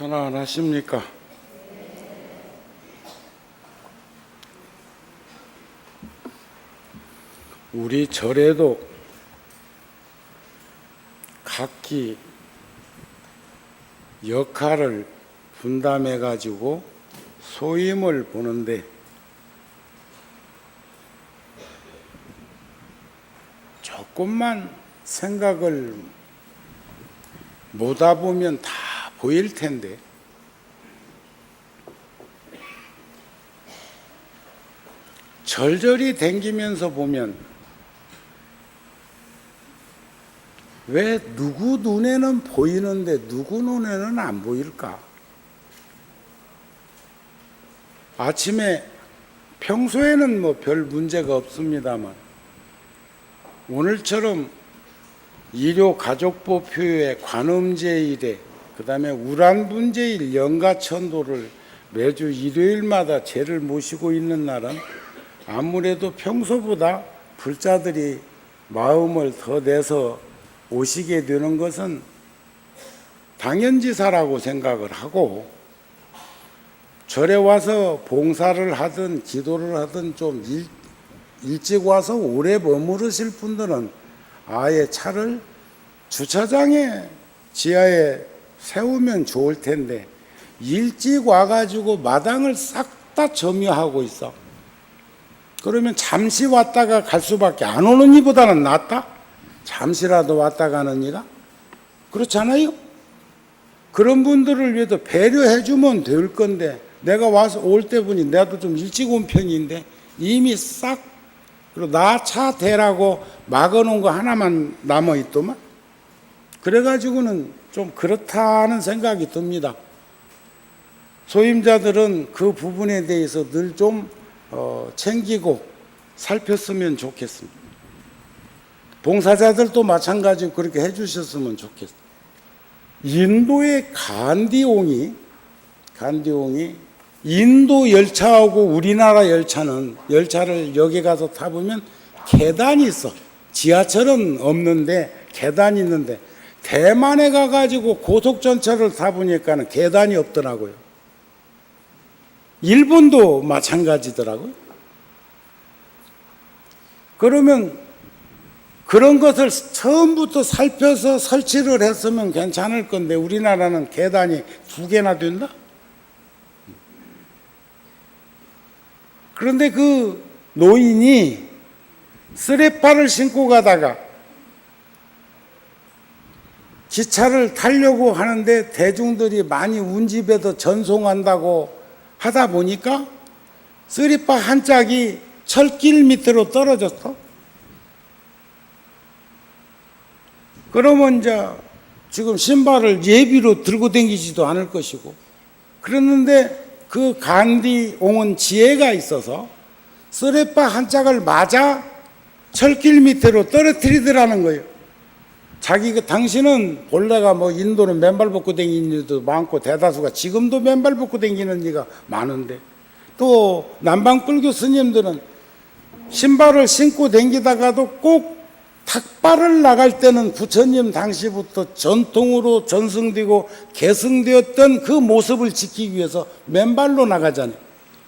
편안하십니까? 우리 절에도 각기 역할을 분담해 가지고 소임을 보는데, 조금만 생각을 못하 보면 다 보일 텐데, 절절히 댕기면서 보면 왜 누구 눈에는 보이는데 누구 눈에는 안 보일까? 아침에 평소에는 뭐 별 문제가 없습니다만, 오늘처럼 일요가족보표의 관음제일에, 그 다음에 우란분제일 영가천도를 매주 일요일마다 제를 모시고 있는 날은 아무래도 평소보다 불자들이 마음을 더 내서 오시게 되는 것은 당연지사라고 생각을 하고, 절에 와서 봉사를 하든 기도를 하든 좀 일찍 와서 오래 머무르실 분들은 아예 차를 주차장에 지하에 세우면 좋을 텐데, 일찍 와가지고 마당을 싹 다 점유하고 있어. 그러면 잠시 왔다가 갈 수밖에, 안 오는 이보다는 낫다? 잠시라도 왔다 가는 이가? 그렇잖아요? 그런 분들을 위해서 배려해주면 될 건데, 내가 와서 올 때 보니 내가 좀 일찍 온 편인데 이미 싹, 그리고 나 차 대라고 막아놓은 거 하나만 남아있더만. 그래가지고는 좀 그렇다는 생각이 듭니다. 소임자들은 그 부분에 대해서 늘 좀 챙기고 살폈으면 좋겠습니다. 봉사자들도 마찬가지로 그렇게 해주셨으면 좋겠습니다. 인도의 간디옹이 인도 열차하고 우리나라 열차를 여기 가서 타보면 계단이 있어. 지하철은 없는데 계단이 있는데, 대만에 가가지고 고속전철을 타보니까는 계단이 없더라고요. 일본도 마찬가지더라고요. 그러면 그런 것을 처음부터 살펴서 설치를 했으면 괜찮을 건데, 우리나라는 계단이 2개나 된다? 그런데 그 노인이 쓰레빠를 신고 가다가 기차를 타려고 하는데 대중들이 많이 운집에서 전송한다고 하다 보니까 쓰레빠 한 짝이 철길 밑으로 떨어졌어. 그러면 이제 지금 신발을 예비로 들고 다니지도 않을 것이고, 그랬는데 그 간디옹은 지혜가 있어서 쓰레빠 한 짝을 맞아 철길 밑으로 떨어뜨리더라는 거예요. 당신은 본래가 뭐 인도는 맨발 벗고 다니는 일도 많고, 대다수가 지금도 맨발 벗고 다니는 이가 많은데, 또 남방불교 스님들은 신발을 신고 다니다가도 꼭 탁발을 나갈 때는 부처님 당시부터 전통으로 전승되고 계승되었던 그 모습을 지키기 위해서 맨발로 나가잖아요.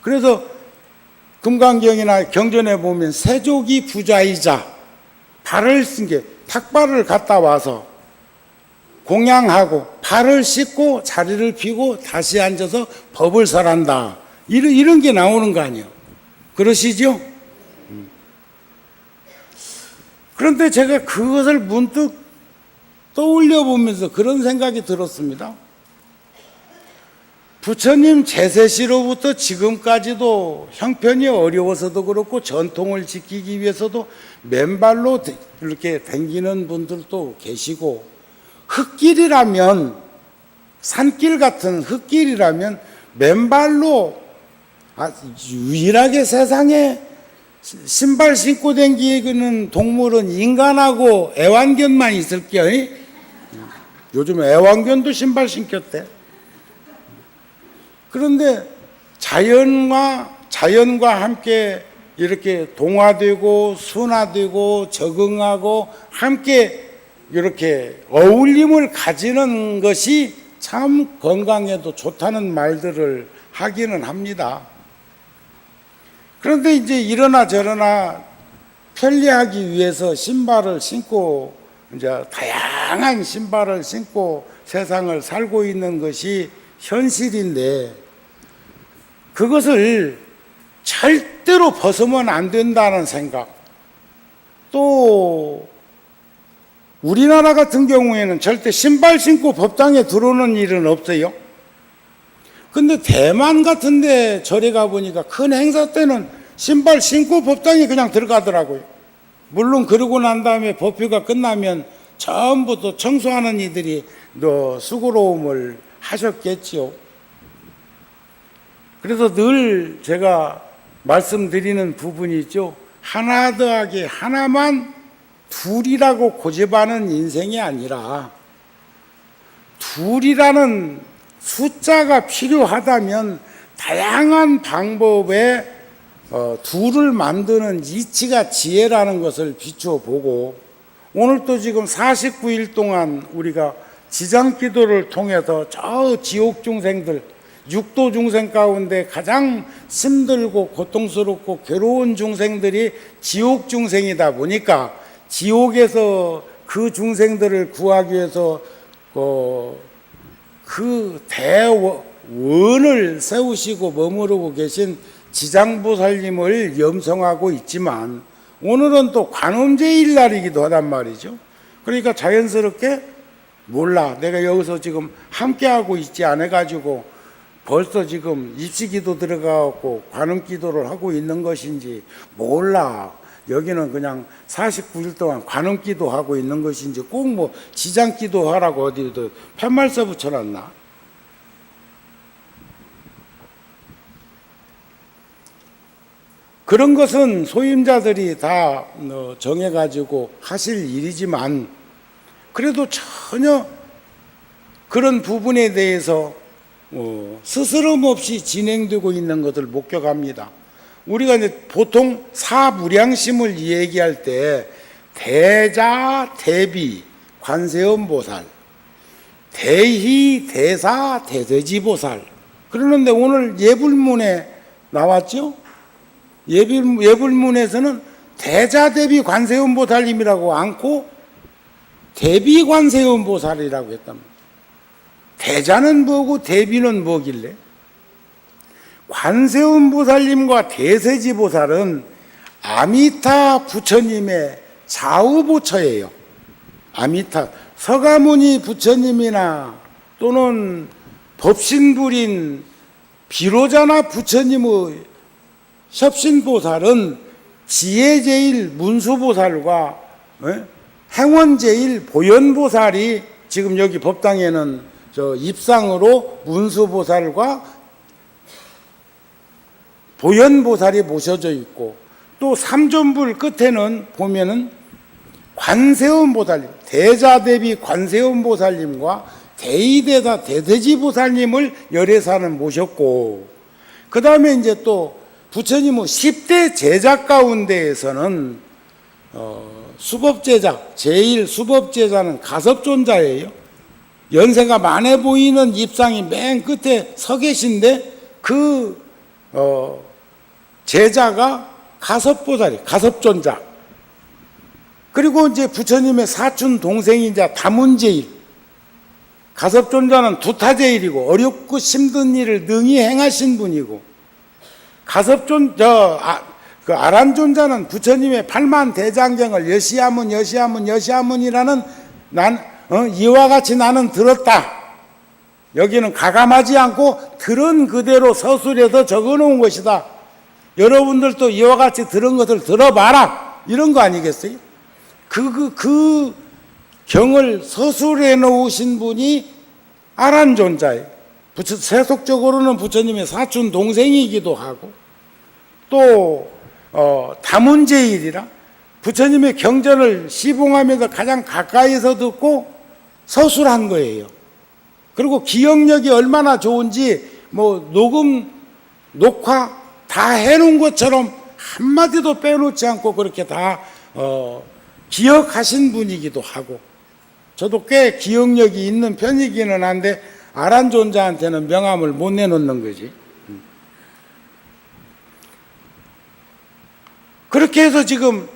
그래서 금강경이나 경전에 보면 세족이 부자이자 발을 쓴 게, 탁발을 갔다 와서 공양하고 발을 씻고 자리를 피고 다시 앉아서 법을 설한다, 이런 게 나오는 거 아니에요. 그러시죠? 그런데 제가 그것을 문득 떠올려 보면서 그런 생각이 들었습니다. 부처님 제세시로부터 지금까지도 형편이 어려워서도 그렇고 전통을 지키기 위해서도 맨발로 이렇게 다니는 분들도 계시고, 흙길이라면, 산길 같은 흙길이라면 맨발로 유일하게 세상에 신발 신고 다니는 동물은 인간하고 애완견만 있을게요. 요즘 애완견도 신발 신겼대. 그런데 자연과 함께 이렇게 동화되고 순화되고 적응하고 함께 이렇게 어울림을 가지는 것이 참 건강에도 좋다는 말들을 하기는 합니다. 그런데 이제 이러나 저러나 편리하기 위해서 신발을 신고 이제 다양한 신발을 신고 세상을 살고 있는 것이 현실인데, 그것을 절대로 벗으면 안 된다는 생각, 또 우리나라 같은 경우에는 절대 신발 신고 법당에 들어오는 일은 없어요. 근데 대만 같은 데 절에 가보니까 큰 행사 때는 신발 신고 법당에 그냥 들어가더라고요. 물론 그러고 난 다음에 법회가 끝나면 전부 또 청소하는 이들이 수고로움을 하셨겠지요. 그래서 늘 제가 말씀드리는 부분이 있죠. 하나 더하기 하나만 둘이라고 고집하는 인생이 아니라, 둘이라는 숫자가 필요하다면 다양한 방법에 둘을 만드는 이치가 지혜라는 것을 비춰보고, 오늘 또 지금 49일 동안 우리가 지장기도를 통해서 저 지옥 중생들, 육도 중생 가운데 가장 힘들고 고통스럽고 괴로운 중생들이 지옥 중생이다 보니까, 지옥에서 그 중생들을 구하기 위해서 그 대원을 세우시고 머무르고 계신 지장보살님을 염성하고 있지만, 오늘은 또 관음제일 날이기도 하단 말이죠. 그러니까 자연스럽게 몰라, 내가 여기서 지금 함께하고 있지 않아가지고 벌써 지금 입시기도 들어가고 관음기도를 하고 있는 것인지 몰라, 여기는 그냥 49일 동안 관음기도 하고 있는 것인지, 꼭 뭐 지장기도 하라고 어디도 팻말써 붙여놨나? 그런 것은 소임자들이 다 정해가지고 하실 일이지만, 그래도 전혀 그런 부분에 대해서 스스럼 없이 진행되고 있는 것을 목격합니다. 우리가 이제 보통 사무량심을 얘기할 때 대자, 대비, 관세음보살, 대희, 대사, 대대지보살 그러는데, 오늘 예불문에 나왔죠? 예불문에서는 대자, 대비, 관세음보살님이라고 않고 대비, 관세음보살이라고 했답니다. 대자는 뭐고 대비는 뭐길래? 관세음보살님과 대세지보살은 아미타 부처님의 좌우보처예요. 아미타 서가모니 부처님이나 또는 법신불인 비로자나 부처님의 협신보살은 지혜제일 문수보살과 행원제일 보현보살이 지금 여기 법당에는 저 입상으로 문수보살과 보현보살이 모셔져 있고, 또 삼존불 끝에는 보면은 관세음보살님, 대자대비 관세음보살님과 대이대사 대대지보살님을 열애사는 모셨고, 그 다음에 이제 또 부처님의 10대 제자 가운데에서는 수법제자, 제일 수법제자는 가섭존자예요. 연세가 많아 보이는 입상이 맨 끝에 서 계신데, 그 제자가 가섭보살이, 가섭존자. 그리고 이제 부처님의 사촌 동생이자 다문제일, 가섭존자는 두타제일이고 어렵고 힘든 일을 능히 행하신 분이고, 그 아란존자는 부처님의 팔만대장경을 여시하문이라는 이와 같이 나는 들었다. 여기는 가감하지 않고 들은 그대로 서술에서 적어놓은 것이다. 여러분들도 이와 같이 들은 것을 들어봐라. 이런 거 아니겠어요? 그 경을 서술해 놓으신 분이 아란존자예요. 세속적으로는 부처님의 사촌 동생이기도 하고, 또 다문제일이라 부처님의 경전을 시봉하면서 가장 가까이서 듣고 서술한 거예요. 그리고 기억력이 얼마나 좋은지 녹화 다 해놓은 것처럼 한마디도 빼놓지 않고 그렇게 다 기억하신 분이기도 하고, 저도 꽤 기억력이 있는 편이기는 한데 아란존자한테는 명함을 못 내놓는 거지. 그렇게 해서 지금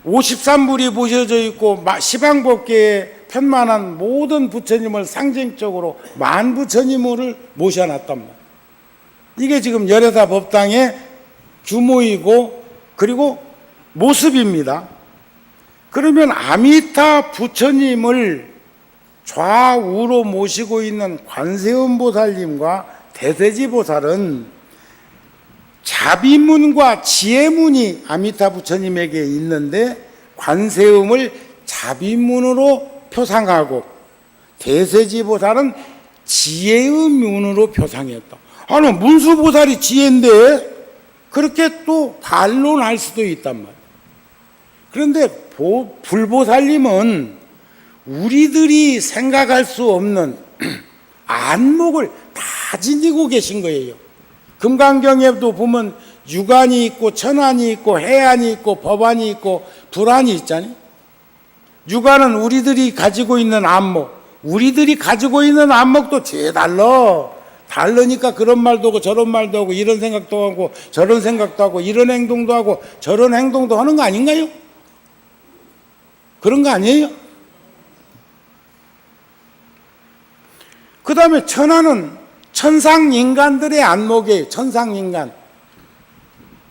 53불이 보셔져 있고 시방법계에 편만한 모든 부처님을 상징적으로 만부처님을 모셔놨단 말이에요. 이게 지금 열애사 법당의 규모이고 그리고 모습입니다. 그러면 아미타 부처님을 좌우로 모시고 있는 관세음보살님과 대세지보살은 자비문과 지혜문이 아미타 부처님에게 있는데 관세음을 자비문으로 표상하고 대세지보살은 지혜의 문으로 표상했다. 아니 문수보살이 지혜인데 그렇게 또 반론할 수도 있단 말이에요. 그런데 불보살님은 우리들이 생각할 수 없는 안목을 다 지니고 계신 거예요. 금강경에도 보면 유관이 있고 천안이 있고 해안이 있고 법안이 있고 불안이 있잖아요. 유관은 우리들이 가지고 있는 안목, 우리들이 가지고 있는 안목도 다르니까 그런 말도 하고 저런 말도 하고 이런 생각도 하고 저런 생각도 하고 이런 행동도 하고 저런 행동도 하는 거 아닌가요? 그런 거 아니에요? 그 다음에 천하는 천상인간들의 안목이에요. 천상인간.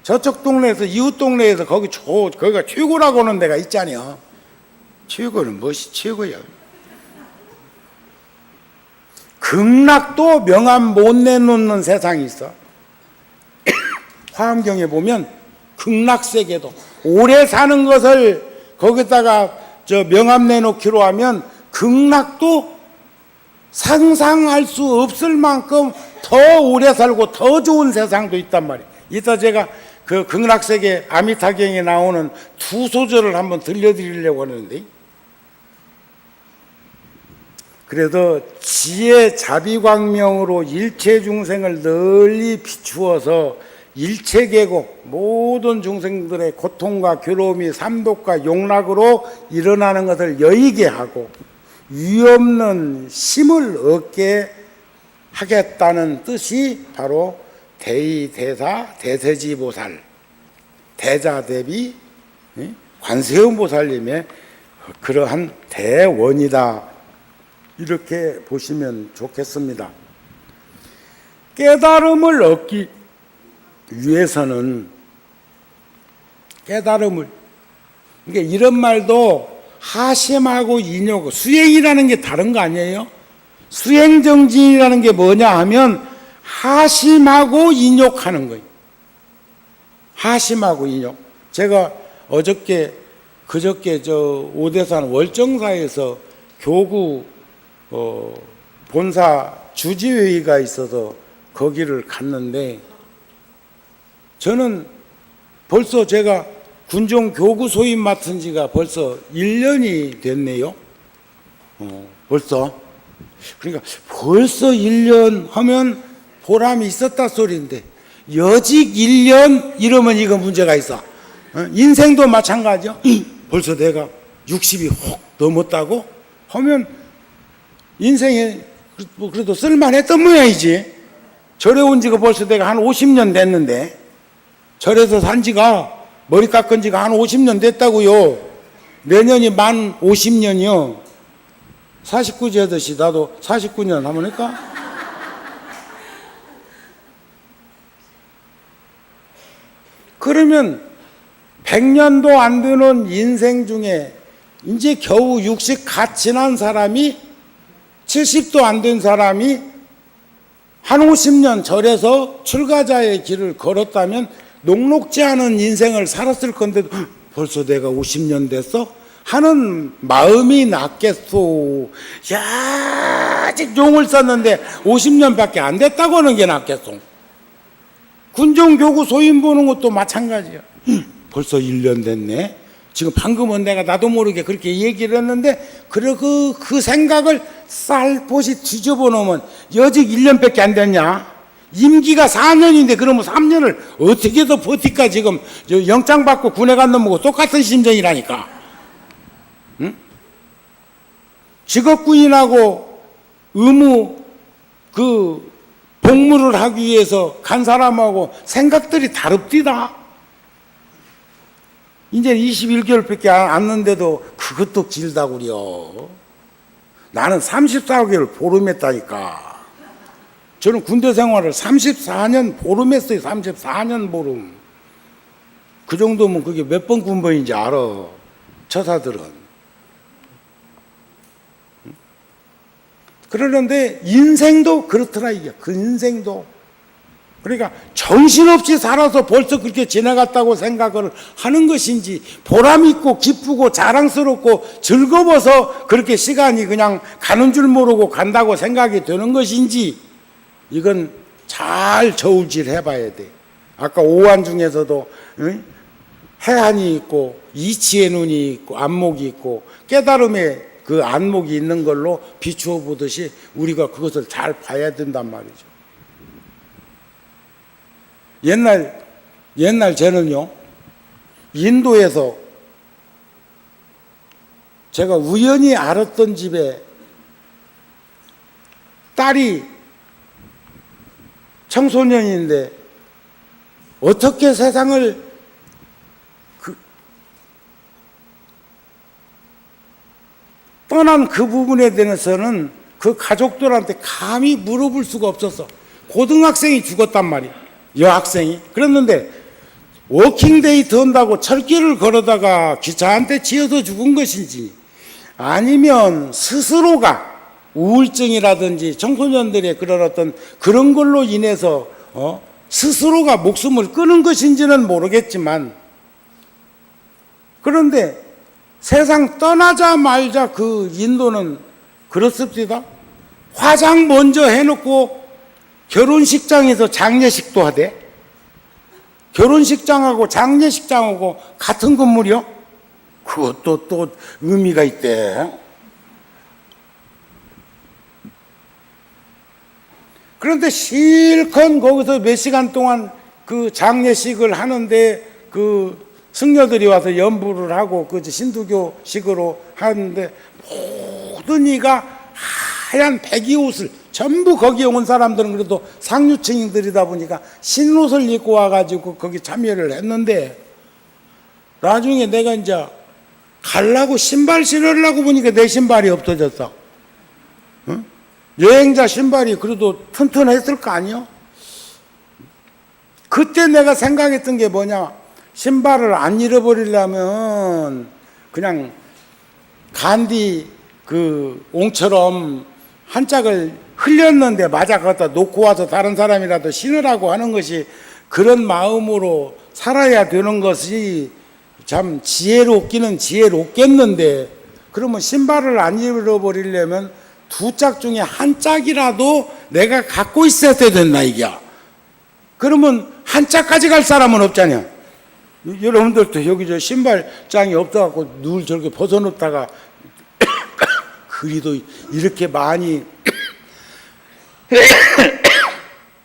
저쪽 동네에서 이웃 동네에서 거기가 최고라고 하는 데가 있잖아요. 최고는 무엇이 최고야? 극락도 명함 못 내놓는 세상이 있어. 화엄경에 보면 극락세계도 오래 사는 것을 거기다가 명함 내놓기로 하면 극락도 상상할 수 없을 만큼 더 오래 살고 더 좋은 세상도 있단 말이에요. 이따 제가 그 극락세계 아미타경에 나오는 두 소절을 한번 들려드리려고 하는데, 그래도 지혜 자비광명으로 일체 중생을 널리 비추어서 일체계고 모든 중생들의 고통과 괴로움이 삼독과 용락으로 일어나는 것을 여의게 하고 위없는 힘을 얻게 하겠다는 뜻이 바로 대의대사 대세지보살 대자대비 관세음보살님의 그러한 대원이다, 이렇게 보시면 좋겠습니다. 깨달음을 얻기 위해서는 깨달음을, 그러니까 이런 말도 하심하고 인욕, 수행이라는 게 다른 거 아니에요? 수행정진이라는 게 뭐냐 하면 하심하고 인욕하는 거예요. 하심하고 인욕. 제가 그저께 오대산 월정사에서 교구 본사 주지회의가 있어서 거기를 갔는데, 저는 벌써 제가 군종 교구 소임 맡은 지가 벌써 1년이 됐네요. 벌써. 그러니까 벌써 1년 하면 보람이 있었다 소리인데, 여직 1년 이러면 이거 문제가 있어. 인생도 마찬가지요. 벌써 내가 60이 혹 넘었다고 하면 인생에 그래도 쓸만했던 모양이지. 절에 온 지가 벌써 내가 한 50년 됐는데, 절에서 산 지가, 머리 깎은 지가 한 50년 됐다고요. 내년이 만 50년이요. 49제 하듯이 나도 49년 한번 할까? 그러면 100년도 안 되는 인생 중에 이제 겨우 60 갓 지난 사람이, 70도 안 된 사람이 한 50년 절에서 출가자의 길을 걸었다면 녹록지 않은 인생을 살았을 건데도 벌써 내가 50년 됐어? 하는 마음이 낫겠소. 야, 아직 용을 썼는데 50년밖에 안 됐다고 하는 게 낫겠소. 군종교구 소임 보는 것도 마찬가지야. 벌써 1년 됐네. 지금 방금은 내가 나도 모르게 그렇게 얘기를 했는데, 그 생각을 쌀포시 뒤집어 놓으면 여직 1년밖에 안 됐냐? 임기가 4년인데 그러면 3년을 어떻게 더 버틸까? 지금 영장 받고 군에 간 놈하고 똑같은 심정이라니까. 응? 직업군인하고 의무 그 복무를 하기 위해서 간 사람하고 생각들이 다릅디다. 이제 21개월밖에 안 났는데도 그것도 길다구려. 나는 34개월 보름했다니까. 저는 군대 생활을 34년 보름했어요. 34년 보름. 그 정도면 그게 몇 번 군번인지 알아. 처사들은. 그러는데 인생도 그렇더라 이게. 그 인생도. 그러니까 정신없이 살아서 벌써 그렇게 지나갔다고 생각을 하는 것인지, 보람 있고 기쁘고 자랑스럽고 즐거워서 그렇게 시간이 그냥 가는 줄 모르고 간다고 생각이 되는 것인지, 이건 잘 저울질 해봐야 돼. 아까 오한 중에서도 해안이 있고 이치의 눈이 있고 안목이 있고 깨달음의 그 안목이 있는 걸로 비추어 보듯이 우리가 그것을 잘 봐야 된단 말이죠. 옛날 저는요, 인도에서 제가 우연히 알았던 집에 딸이 청소년인데 어떻게 세상을 떠난 그 부분에 대해서는 그 가족들한테 감히 물어볼 수가 없었어. 고등학생이 죽었단 말이야. 여학생이. 그랬는데 워킹데이트 한다고 철길을 걸어다가 기차한테 치여서 죽은 것인지, 아니면 스스로가 우울증이라든지 청소년들의 그런 어떤 그런 걸로 인해서 스스로가 목숨을 끊은 것인지는 모르겠지만, 그런데 세상 떠나자마자 그 인도는 그렇습니다. 화장 먼저 해놓고 결혼식장에서 장례식도 하대. 결혼식장하고 장례식장하고 같은 건물이요? 그것도 또 의미가 있대. 그런데 실컷 거기서 몇 시간 동안 그 장례식을 하는데, 그 승려들이 와서 연부를 하고 그 신두교식으로 하는데, 모든 이가 하얀 백이 옷을, 전부 거기에 온 사람들은 그래도 상류층들이다 보니까 흰 옷을 입고 와가지고 거기 참여를 했는데, 나중에 내가 이제 가려고 신발 신으려고 보니까 내 신발이 없어졌어. 응? 여행자 신발이 그래도 튼튼했을 거 아니요? 그때 내가 생각했던 게 뭐냐, 신발을 안 잃어버리려면 그냥 간디 그 옹처럼 한 짝을 흘렸는데 맞아 갖다 놓고 와서 다른 사람이라도 신으라고 하는 것이, 그런 마음으로 살아야 되는 것이 참 지혜롭기는 지혜롭겠는데, 그러면 신발을 안 잃어버리려면 두 짝 중에 한 짝이라도 내가 갖고 있어야 된다 이게. 그러면 한 짝까지 갈 사람은 없잖아요. 여러분들도 여기 저 신발장이 없어갖고 늘 저렇게 벗어놓다가 그리도 이렇게 많이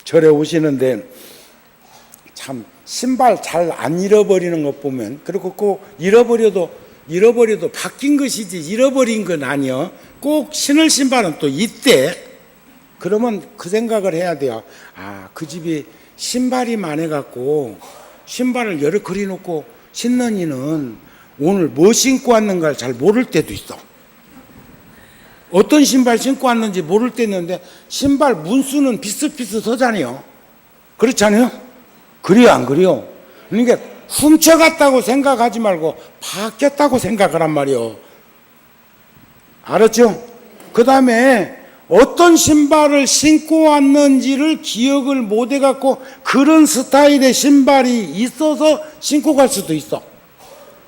절에 오시는데, 참 신발 잘 안 잃어버리는 것 보면, 그리고 꼭 잃어버려도 바뀐 것이지 잃어버린 건 아니요. 꼭 신을 신발은 또 있대. 그러면 그 생각을 해야 돼요. 아, 그 집이 신발이 많아갖고 신발을 여러 그리 놓고 신는 이는 오늘 뭐 신고 왔는가를 잘 모를 때도 있어. 어떤 신발 신고 왔는지 모를 때 있는데, 신발 문수는 비슷비슷하잖아요. 그렇지 않아요? 그래요, 안 그래요? 그러니까 훔쳐갔다고 생각하지 말고 바뀌었다고 생각하란 말이요. 알았죠? 그 다음에 어떤 신발을 신고 왔는지를 기억을 못 해갖고 그런 스타일의 신발이 있어서 신고 갈 수도 있어.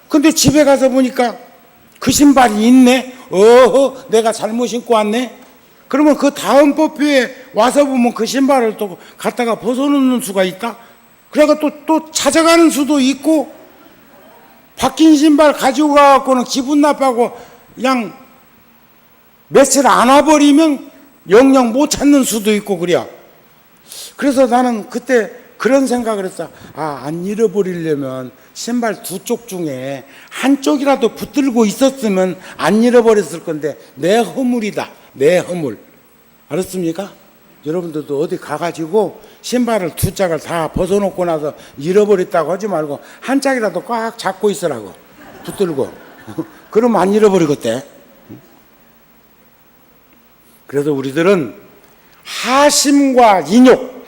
근데 집에 가서 보니까 그 신발이 있네? 내가 잘못 신고 왔네? 그러면 그 다음 법표에 와서 보면 그 신발을 또 갖다가 벗어놓는 수가 있다? 그래가 또 찾아가는 수도 있고, 바뀐 신발 가지고 가갖고는 기분 나빠고 그냥 며칠 안 와버리면 영영 못 찾는 수도 있고 그래요. 그래서 나는 그때 그런 생각을 했어. 아, 안 잃어버리려면 신발 두 쪽 중에 한쪽이라도 붙들고 있었으면 안 잃어버렸을 건데, 내 허물이다. 내 허물. 알았습니까? 여러분들도 어디 가가지고 신발을 두 짝을 다 벗어놓고 나서 잃어버렸다고 하지 말고 한 짝이라도 꽉 잡고 있으라고, 붙들고. 그러면 안 잃어버리겠대. 그래서 우리들은 하심과 인욕,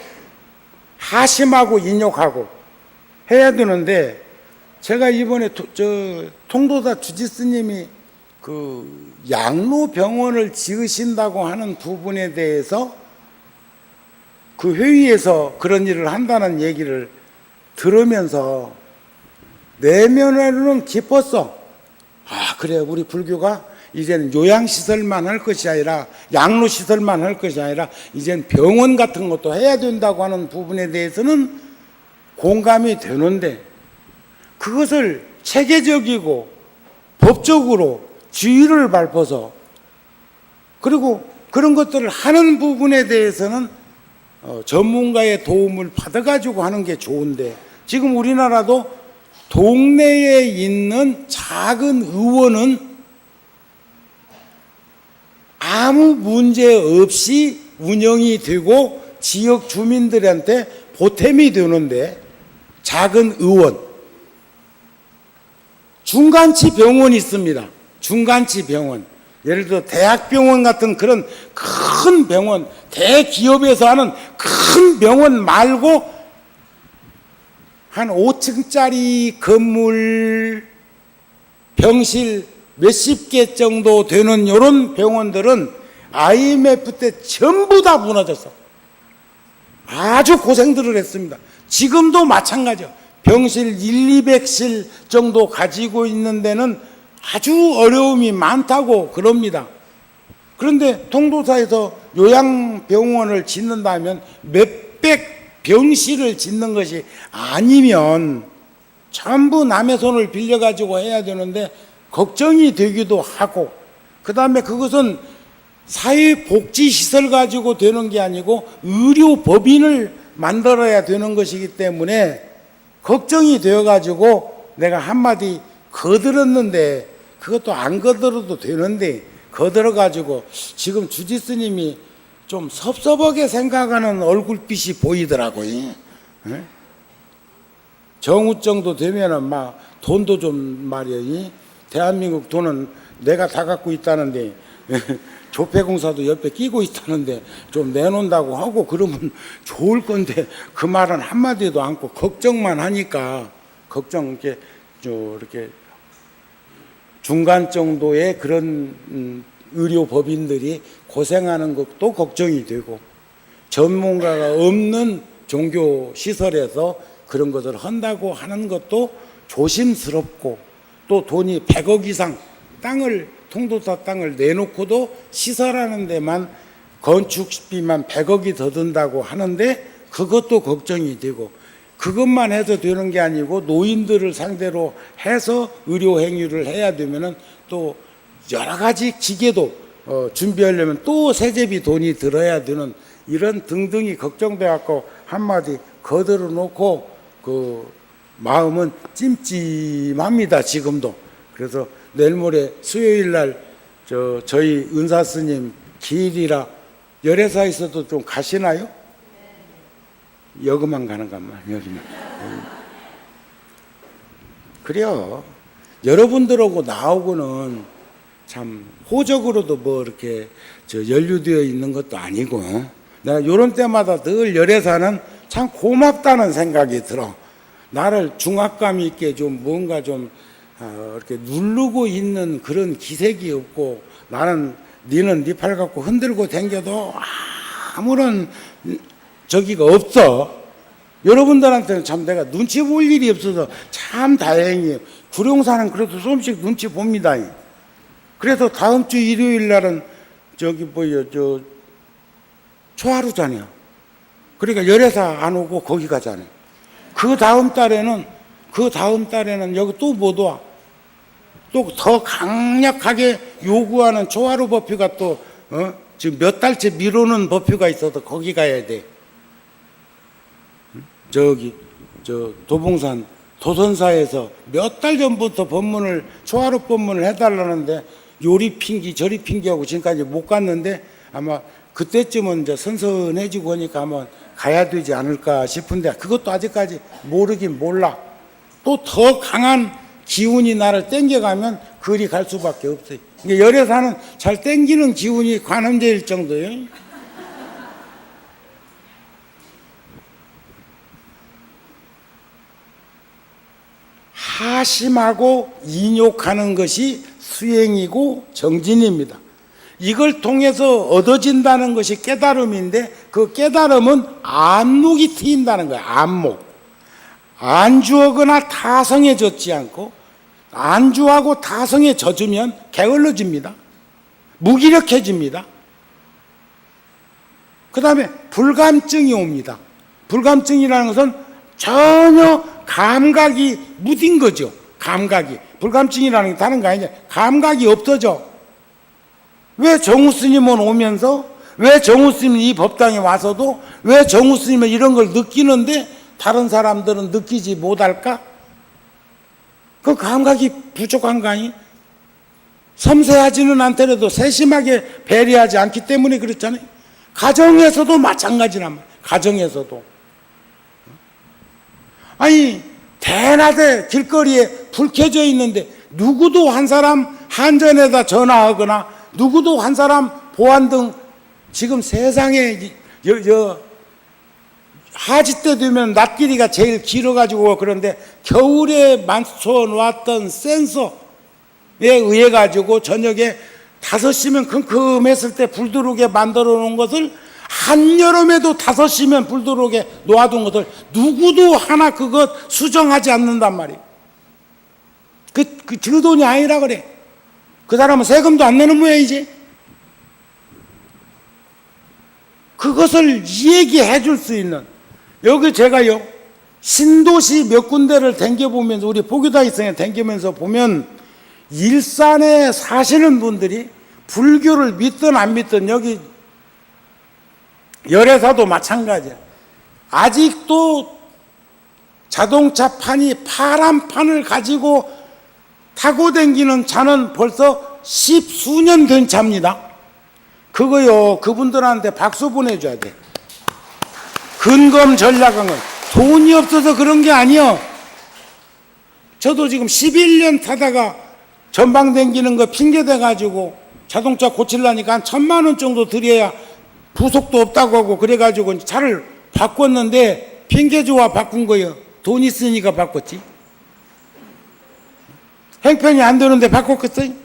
하심하고 인욕하고 해야 되는데, 제가 이번에 통도사 주지스님이 그 양로병원을 지으신다고 하는 부분에 대해서 그 회의에서 그런 일을 한다는 얘기를 들으면서 내면으로는 기뻤어. 아, 그래, 우리 불교가 이제는 요양시설만 할 것이 아니라, 양로시설만 할 것이 아니라 이제는 병원 같은 것도 해야 된다고 하는 부분에 대해서는 공감이 되는데, 그것을 체계적이고 법적으로 주의를 밟아서, 그리고 그런 것들을 하는 부분에 대해서는 전문가의 도움을 받아가지고 하는 게 좋은데, 지금 우리나라도 동네에 있는 작은 의원은 아무 문제 없이 운영이 되고 지역 주민들한테 보탬이 되는데, 작은 의원, 중간치 병원이 있습니다. 중간치 병원, 예를 들어 대학병원 같은 그런 큰 병원, 대기업에서 하는 큰 병원 말고 한 5층짜리 건물, 병실 몇십 개 정도 되는 이런 병원들은 IMF 때 전부 다 무너졌어. 아주 고생들을 했습니다. 지금도 마찬가지야. 병실 200실 정도 가지고 있는 데는 아주 어려움이 많다고 그럽니다. 그런데 통도사에서 요양병원을 짓는다면 몇백 병실을 짓는 것이 아니면 전부 남의 손을 빌려가지고 해야 되는데 걱정이 되기도 하고, 그 다음에 그것은 사회복지시설 가지고 되는 게 아니고 의료법인을 만들어야 되는 것이기 때문에 걱정이 되어가지고 내가 한마디 거들었는데, 그것도 안 거들어도 되는데 거들어가지고 지금 주지스님이 좀 섭섭하게 생각하는 얼굴빛이 보이더라고요. 정우 정도 되면은 막 돈도 좀 말이야, 대한민국 돈은 내가 다 갖고 있다는데 조폐공사도 옆에 끼고 있다는데 좀 내놓는다고 하고 그러면 좋을 건데, 그 말은 한마디도 않고 걱정만 하니까, 걱정, 이렇게 중간 정도의 그런 의료법인들이 고생하는 것도 걱정이 되고, 전문가가 없는 종교시설에서 그런 것을 한다고 하는 것도 조심스럽고, 또 돈이 100억 이상 땅을, 통도사 땅을 내놓고도 시설하는 데만 건축비만 100억이 더 든다고 하는데 그것도 걱정이 되고, 그것만 해서 되는 게 아니고 노인들을 상대로 해서 의료 행위를 해야 되면은 또 여러 가지 기계도 준비하려면 또 세제비 돈이 들어야 되는, 이런 등등이 걱정돼 갖고 한마디 거들어 놓고 그 마음은 찜찜합니다, 지금도. 그래서 내일 모레 수요일 날 저희 은사 스님 기일이라 열애사에서도 좀 가시나요? 여기만 가는 것만, 여기만. 그래요. 여러분들하고 나하고는 참 호적으로도 뭐 이렇게 연루되어 있는 것도 아니고, 내가 요런 때마다 늘 열애사는 참 고맙다는 생각이 들어. 나를 중압감 있게 좀 뭔가 좀 이렇게 누르고 있는 그런 기색이 없고, 나는 니는 니 팔 갖고 흔들고 댕겨도 아무런 저기가 없어. 여러분들한테는 참 내가 눈치 볼 일이 없어서 참 다행이에요. 구룡사는 그래도 조금씩 눈치 봅니다. 그래서 다음 주 일요일 날은 초하루잖아요. 그러니까 열애사 안 오고 거기 가잖아요. 그 다음 달에는 여기 또 못 와. 또 더 강력하게 요구하는 초하루 법회가 또 지금 몇 달째 미루는 법회가 있어서 거기 가야 돼. 도봉산 도선사에서 몇 달 전부터 초하루 법문을 해달라는데 요리 핑기 저리 핑기하고 지금까지 못 갔는데, 아마 그때쯤은 이제 선선해지고 하니까 한번 가야 되지 않을까 싶은데 그것도 아직까지 모르긴 몰라. 또 더 강한 기운이 나를 땡겨가면 그리 갈 수밖에 없어요. 이게 열애사는 잘 땡기는 기운이 관음제일 정도예요. 하심하고 인욕하는 것이 수행이고 정진입니다. 이걸 통해서 얻어진다는 것이 깨달음인데 그 깨달음은 안목이 트인다는 거예요. 안목. 안주하거나 타성에 젖지 않고 안주하고 타성에 젖으면 게을러집니다. 무기력해집니다. 그 다음에 불감증이 옵니다. 불감증이라는 것은 전혀 감각이 무딘 거죠. 감각이. 불감증이라는 게 다른 거 아니냐. 감각이 없어져. 왜 정우 스님은 오면서 왜 정우 스님이 이 법당에 와서도 왜 정우 스님은 이런 걸 느끼는데 다른 사람들은 느끼지 못할까? 그 감각이 부족한 거 아니? 섬세하지는 않더라도 세심하게 배려하지 않기 때문에 그렇잖아요. 가정에서도 마찬가지란 말이에요. 가정에서도. 아니 대낮에 길거리에 불 켜져 있는데 누구도 한 사람 한전에다 전화하거나 누구도 한 사람 보안등 지금 세상에 하지 때 되면 낮길이가 제일 길어가지고 그런데 겨울에 맞춰 놨던 센서에 의해 가지고 저녁에 5시면 컴컴했을 때 불 들어오게 만들어 놓은 것을 한여름에도 5시면 불 들어오게 놓아둔 것을 누구도 하나 그것 수정하지 않는단 말이에요. 그 저돈이 아니라 그래. 그 사람은 세금도 안 내는 모양이지. 그것을 얘기해 줄 수 있는 여기 제가요 신도시 몇 군데를 댕겨보면서 우리 포교다이성에 댕기면서 보면 일산에 사시는 분들이 불교를 믿든 안 믿든 여기 열애사도 마찬가지야. 아직도 자동차 판이 파란 판을 가지고 타고 댕기는 차는 벌써 10수년 된 차입니다. 그거요 그분들한테 박수 보내줘야 돼. 근검 전략한 건 돈이 없어서 그런 게 아니요. 저도 지금 11년 타다가 전방 댕기는 거 핑계 대가지고 자동차 고치려니까 한 1,000만 원 정도 들여야 부속도 없다고 하고 그래가지고 차를 바꿨는데 핑계 좋아 바꾼 거예요. 돈 있으니까 바꿨지. 형편이 안 되는데 바꿨겠어요?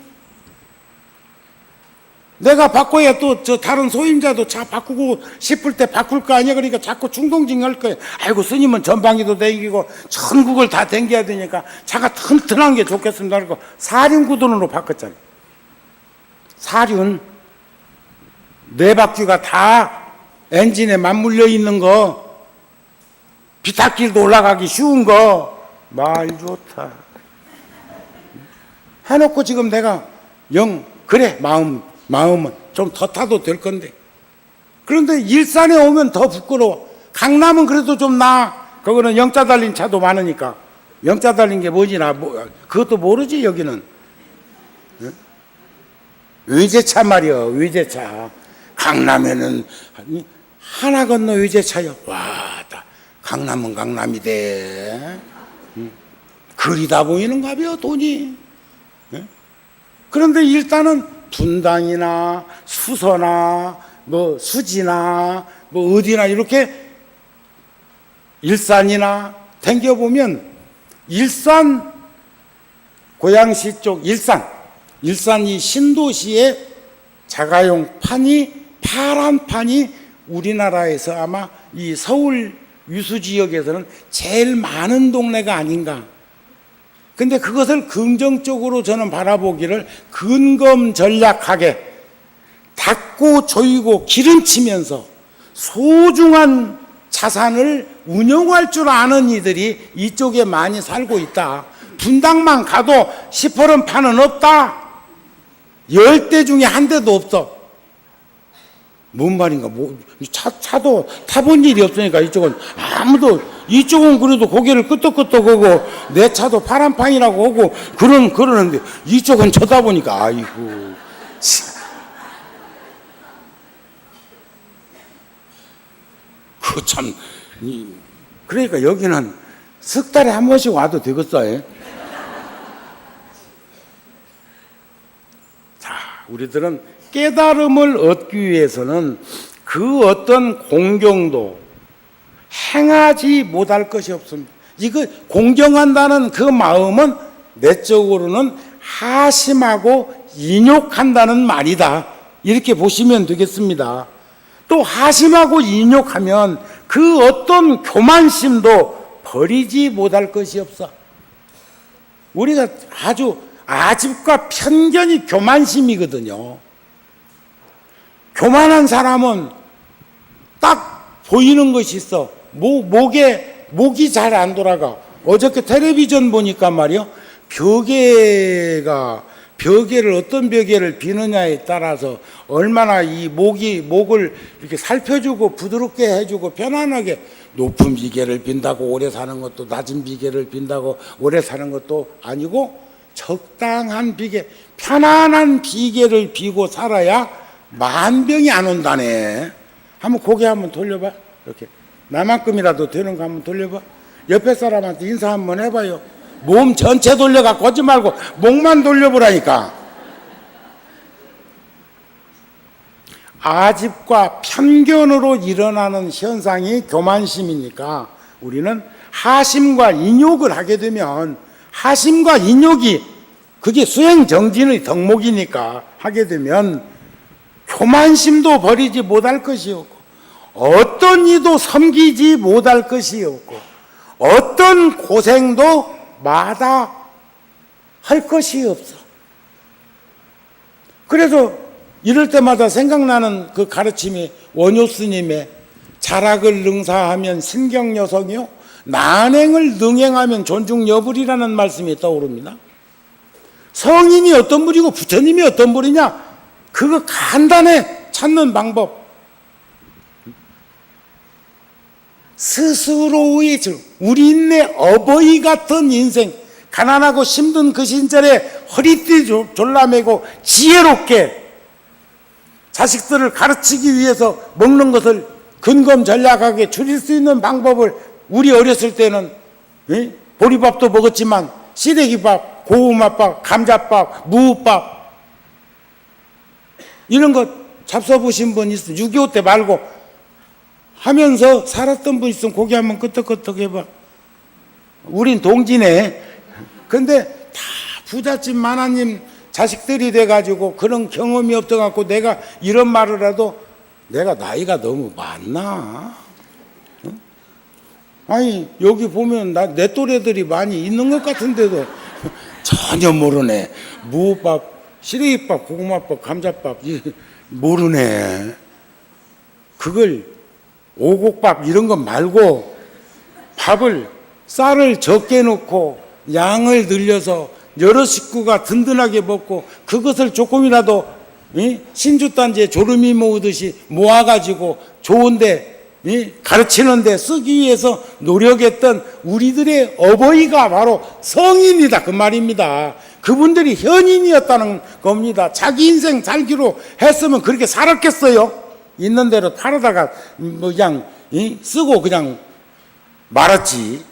내가 바꿔야 또 저 다른 소임자도 차 바꾸고 싶을 때 바꿀 거 아니야. 그러니까 자꾸 충동징할 거예요. 아이고 스님은 전방위도 댕기고 전국을 다 댕겨야 되니까 차가 튼튼한 게 좋겠습니다. 그리고 사륜구동으로 바꿨잖아요. 사륜 4바퀴가 다 엔진에 맞물려 있는 거 비탈길도 올라가기 쉬운 거 말 좋다 해놓고 지금 내가 그래 마음은 좀 더 타도 될 건데 그런데 일산에 오면 더 부끄러워. 강남은 그래도 좀 나아. 거기는 영자 달린 차도 많으니까. 영자 달린 게 뭐지 그것도 모르지 여기는. 외제차 말이야. 외제차. 강남에는 하나 건너 외제차야. 와, 강남은 강남이대. 그리다 보이는가 봐요 돈이. 그런데 일단은 분당이나 수서나 뭐 수지나 뭐 어디나 이렇게 일산이나 댕겨보면 일산 고양시 쪽 일산이 신도시의 자가용 판이 파란 판이 우리나라에서 아마 이 서울 유수 지역에서는 제일 많은 동네가 아닌가. 근데 그것을 긍정적으로 저는 바라보기를 근검전략하게 닦고 조이고 기름치면서 소중한 자산을 운영할 줄 아는 이들이 이쪽에 많이 살고 있다. 분당만 가도 시퍼런 판은 없다. 10대 중에 한 대도 없어. 뭔 말인가? 차도 타본 일이 없으니까 이쪽은 아무도 이쪽은 그래도 고개를 끄덕끄덕하고 내 차도 파란판이라고 하고 그러는데 이쪽은 쳐다보니까 아이고 아이고 참. 그러니까 여기는 석 달에 한 번씩 와도 되겠어요. 자, 우리들은 깨달음을 얻기 위해서는 그 어떤 공경도 행하지 못할 것이 없습니다. 이거 공경한다는 그 마음은 내적으로는 하심하고 인욕한다는 말이다. 이렇게 보시면 되겠습니다. 또 하심하고 인욕하면 그 어떤 교만심도 버리지 못할 것이 없어. 우리가 아주 아집과 편견이 교만심이거든요. 교만한 사람은 딱 보이는 것이 있어. 목이 잘 안 돌아가. 어저께 텔레비전 보니까 말이요, 벽에를 어떤 벽에를 비느냐에 따라서 얼마나 이 목을 이렇게 살펴주고 부드럽게 해주고 편안하게, 높은 비계를 빈다고 오래 사는 것도 낮은 비계를 빈다고 오래 사는 것도 아니고 적당한 비계, 편안한 비계를 비고 살아야 만병이 안 온다네. 한번 고개 한번 돌려봐. 이렇게 나만큼이라도 되는 거 한번 돌려봐. 옆에 사람한테 인사 한번 해봐요. 몸 전체 돌려갖고 하지 말고 목만 돌려보라니까. 아집과 편견으로 일어나는 현상이 교만심이니까 우리는 하심과 인욕을 하게 되면, 하심과 인욕이 그게 수행정진의 덕목이니까 하게 되면 교만심도 버리지 못할 것이 없고, 어떤 이도 섬기지 못할 것이 없고, 어떤 고생도 마다 할 것이 없어. 그래서 이럴 때마다 생각나는 그 가르침이 원효 스님의 자락을 능사하면 신경여성이요 난행을 능행하면 존중여불이라는 말씀이 떠오릅니다. 성인이 어떤 분이고 부처님이 어떤 분이냐, 그거 간단해. 찾는 방법. 스스로의 우리네 어버이 같은 인생, 가난하고 힘든 그 시절에 허리띠 졸라매고 지혜롭게 자식들을 가르치기 위해서 먹는 것을 근검전략하게 줄일 수 있는 방법을, 우리 어렸을 때는 보리밥도 먹었지만 시래기밥, 고구마밥, 감자밥, 무밥 이런 것 잡숴보신 분 있으면 6.25 때 말고 하면서 살았던 분 있으면 고개 한번 끄덕끄덕 해봐. 우린 동지네. 근데 다 부잣집 만화님 자식들이 돼가지고 그런 경험이 없어갖고 내가 이런 말을 해도 내가 나이가 너무 많나? 응? 아니 여기 보면 내 또래들이 많이 있는 것 같은데도 전혀 모르네. 무밥, 시래기밥, 고구마밥, 감자밥 모르네. 그걸 오곡밥 이런 거 말고 쌀을 적게 넣고 양을 늘려서 여러 식구가 든든하게 먹고 그것을 조금이라도 신주단지에 조름이 모으듯이 모아가지고 좋은데 가르치는데 쓰기 위해서 노력했던 우리들의 어버이가 바로 성인이다 그 말입니다. 그분들이 현인이었다는 겁니다. 자기 인생 살기로 했으면 그렇게 살았겠어요? 있는 대로 팔아다가 그냥 쓰고 그냥 말았지.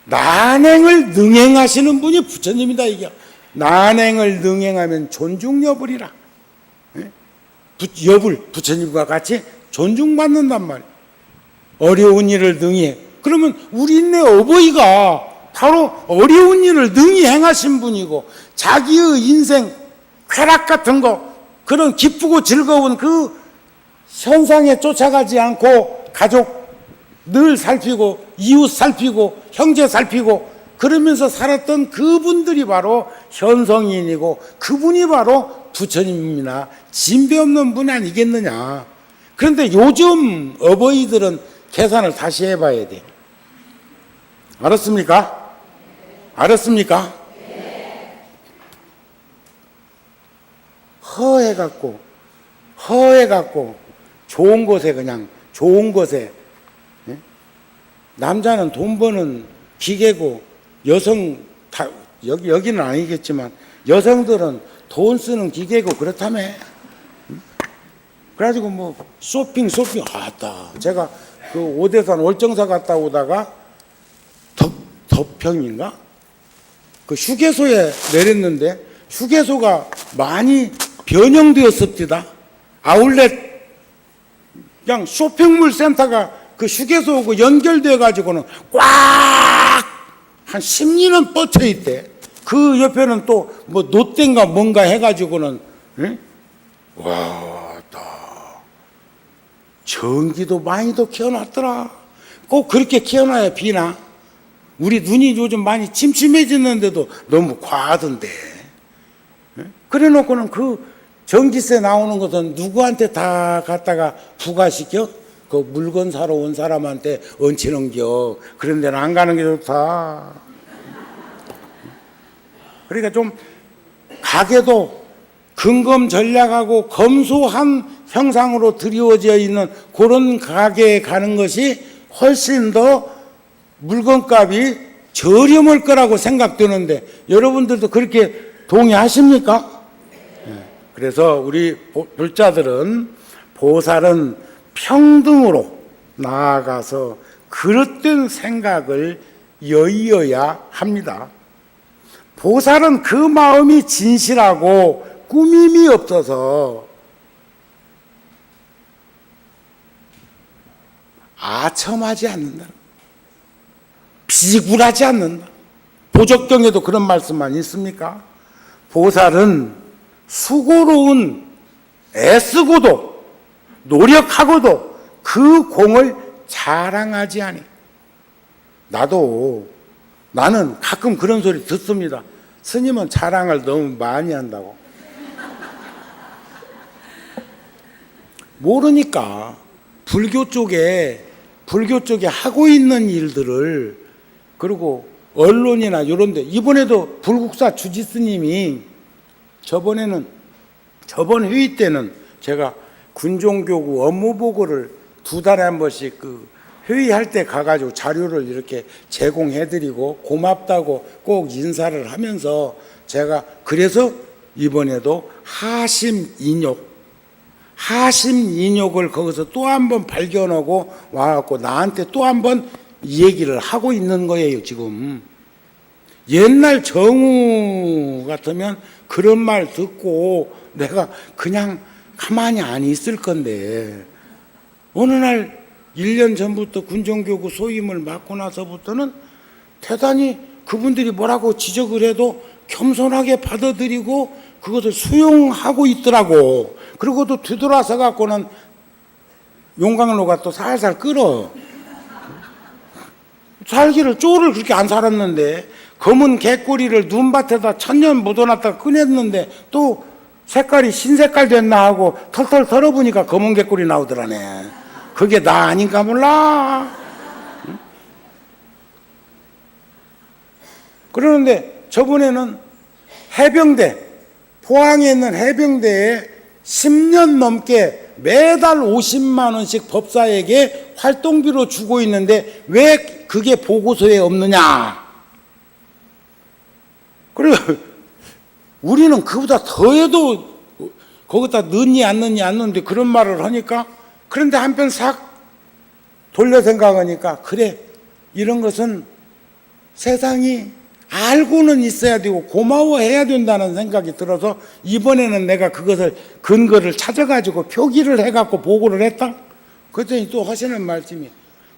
난행을 능행하시는 분이 부처님이다. 이게 난행을 능행하면 존중여불이라. 여불, 부처님과 같이 존중받는단 말이에요. 어려운 일을 능히. 그러면 우리네 어버이가 바로 어려운 일을 능히 행하신 분이고, 자기의 인생 쾌락 같은 거, 그런 기쁘고 즐거운 그 현상에 쫓아가지 않고 가족 늘 살피고 이웃 살피고 형제 살피고 그러면서 살았던 그분들이 바로 현성인이고, 그분이 바로 부처님이나 진배 없는 분 아니겠느냐. 그런데 요즘 어버이들은 계산을 다시 해봐야 돼. 알았습니까? 알았습니까? 허해갖고 좋은 곳에, 그냥 좋은 곳에, 남자는 돈 버는 기계고 여성 다 여기는 아니겠지만 여성들은 돈 쓰는 기계고 그렇다며. 그래가지고 뭐 쇼핑 아따 제가 그 오대산 월정사 갔다 오다가 덕평인가 그 휴게소에 내렸는데 휴게소가 많이 변형되었습니다. 아울렛 그냥 쇼핑몰 센터가 그 휴게소하고 연결돼 가지고는 꽉 한 10년은 뻗쳐 있대. 그 옆에는 또 뭐 롯데인가 뭔가 해가지고는 응? 와, 전기도 많이도 키워놨더라. 꼭 그렇게 키워놔야 비나. 우리 눈이 요즘 많이 침침해지는데도 너무 과하던데. 그래 놓고는 그 전기세 나오는 것은 누구한테 다 갖다가 부과시켜? 그 물건 사러 온 사람한테 얹히는겨. 그런 데는 안 가는 게 좋다. 그러니까 좀 가게도 근검 전략하고 검소한 형상으로 드리워져 있는 그런 가게에 가는 것이 훨씬 더 물건값이 저렴할 거라고 생각되는데 여러분들도 그렇게 동의하십니까? 그래서 우리 불자들은 보살은 평등으로 나아가서 그릇된 생각을 여의어야 합니다. 보살은 그 마음이 진실하고 꾸밈이 없어서 아첨하지 않는다. 비굴하지 않는다. 보적경에도 그런 말씀만 있습니까? 보살은 수고로운 애쓰고도 노력하고도 그 공을 자랑하지 않아. 나는 가끔 그런 소리 듣습니다. 스님은 자랑을 너무 많이 한다고. 모르니까 불교 쪽에 하고 있는 일들을 그리고 언론이나 이런 데 이번에도 불국사 주지스님이 저번 회의 때는 제가 군종교구 업무 보고를 2달에 한 번씩 그 회의할 때 가가지고 자료를 이렇게 제공해드리고 고맙다고 꼭 인사를 하면서 제가 그래서 이번에도 하심인욕을 거기서 또 한 번 발견하고 와갖고 나한테 또 한 번 이 얘기를 하고 있는 거예요, 지금. 옛날 정우 같으면 그런 말 듣고 내가 그냥 가만히 안 있을 건데 어느 날 1년 전부터 군정교구 소임을 맡고 나서부터는 대단히 그분들이 뭐라고 지적을 해도 겸손하게 받아들이고 그것을 수용하고 있더라고. 그리고 또 뒤돌아서 갖고는 용광로가 또 살살 끓어. 살기를 쪼를 그렇게 안 살았는데 검은 개꼬리를 눈밭에다 천년 묻어놨다가 꺼냈는데 또 색깔이 흰색깔 됐나 하고 털털 털어보니까 검은 개꼬리 나오더라네. 그게 나 아닌가 몰라. 응? 그러는데 저번에는 포항에 있는 해병대에 10년 넘게 매달 50만 원씩 법사에게 활동비로 주고 있는데 왜 그게 보고서에 없느냐. 그리고 우리는 그보다 더해도 거기다 넣니 안 넣니 안 넣는데 그런 말을 하니까 그런데 한편 싹 돌려 생각하니까 그래 이런 것은 세상이 알고는 있어야 되고 고마워해야 된다는 생각이 들어서 이번에는 내가 그것을 근거를 찾아가지고 표기를 해갖고 보고를 했다. 그랬더니 또 하시는 말씀이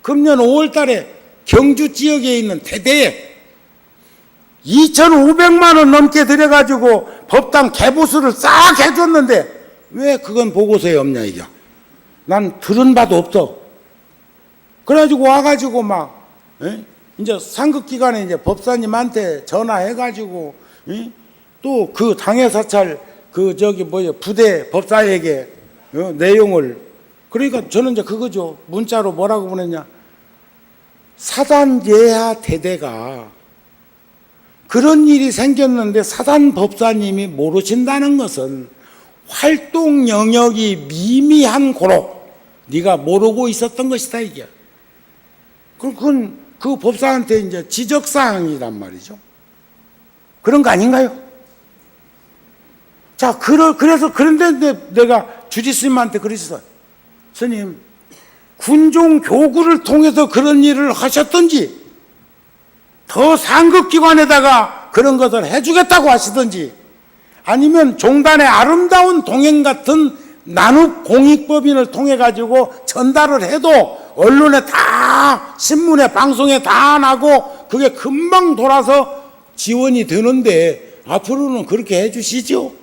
금년 5월 달에 경주 지역에 있는 대대에 2,500만 원 넘게 들여가지고 법당 개보수를 싹 해줬는데 왜 그건 보고서에 없냐 이게. 난 들은 바도 없어. 그래가지고 와가지고 막 이제 상급기관에 이제 법사님한테 전화해가지고 또 그 당해사찰 부대 법사에게 내용을 그러니까 저는 이제 그거죠. 문자로 뭐라고 보냈냐. 사단 예하 대대가 그런 일이 생겼는데 사단 법사님이 모르신다는 것은 활동 영역이 미미한 고로 네가 모르고 있었던 것이다 이게. 그건 그 법사한테 이제 지적사항이란 말이죠. 그런 거 아닌가요? 자, 그래서 그런데 내가 주지스님한테 그러셨어요. 스님, 군종 교구를 통해서 그런 일을 하셨든지 더 상급기관에다가 그런 것을 해주겠다고 하시든지 아니면 종단의 아름다운 동행 같은 나눔공익법인을 통해 가지고 전달을 해도 언론에 다 신문에 방송에 다 나고 그게 금방 돌아서 지원이 되는데 앞으로는 그렇게 해주시죠.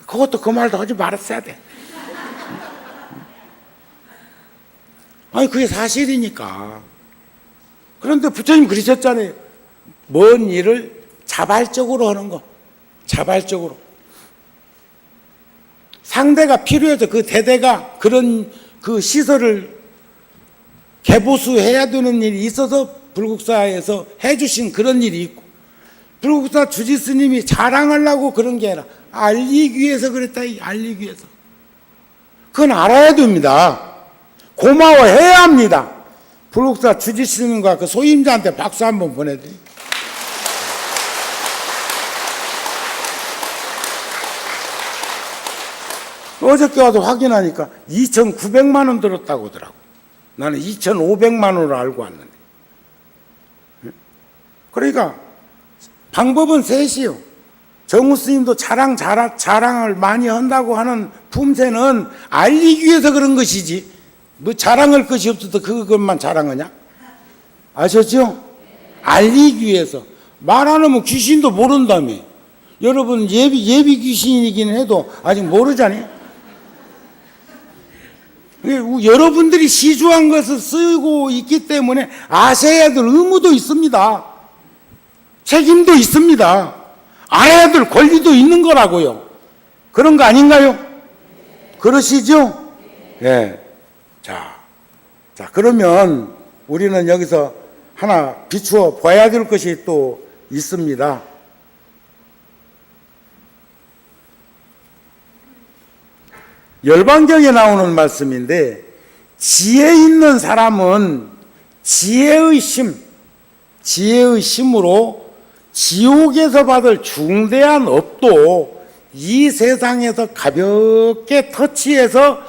그것도 그 말도 하지 말았어야 돼. 아니 그게 사실이니까. 그런데 부처님 그러셨잖아요. 먼 일을 자발적으로 하는 거. 자발적으로. 상대가 필요해서 그 대대가 그런 그 시설을 개보수해야 되는 일이 있어서 불국사에서 해주신 그런 일이 있고, 불국사 주지스님이 자랑하려고 그런 게 아니라 알리기 위해서 그랬다. 알리기 위해서. 그건 알아야 됩니다. 고마워해야 합니다. 불국사 주지스님과 그 소임자한테 박수 한번 보내드립니다. 어저께 와서 확인하니까 2,900만 원 들었다고 하더라고. 나는 2,500만 원으로 알고 왔는데. 그러니까 방법은 셋이요. 정우 스님도 자랑을 많이 한다고 하는 품새는 알리기 위해서 그런 것이지, 뭐 자랑할 것이 없어서 그것만 자랑하냐? 아셨죠? 알리기 위해서. 말 안 하면 귀신도 모른다며. 여러분 예비 귀신이긴 해도 아직 모르잖아요. 여러분들이 시주한 것을 쓰고 있기 때문에 아셔야 될 의무도 있습니다. 책임도 있습니다. 알아야 될 권리도 있는 거라고요. 그런 거 아닌가요? 그러시죠? 네. 자, 그러면 우리는 여기서 하나 비추어 봐야 될 것이 또 있습니다. 열반경에 나오는 말씀인데, 지혜 있는 사람은 지혜의 심으로 지옥에서 받을 중대한 업도 이 세상에서 가볍게 터치해서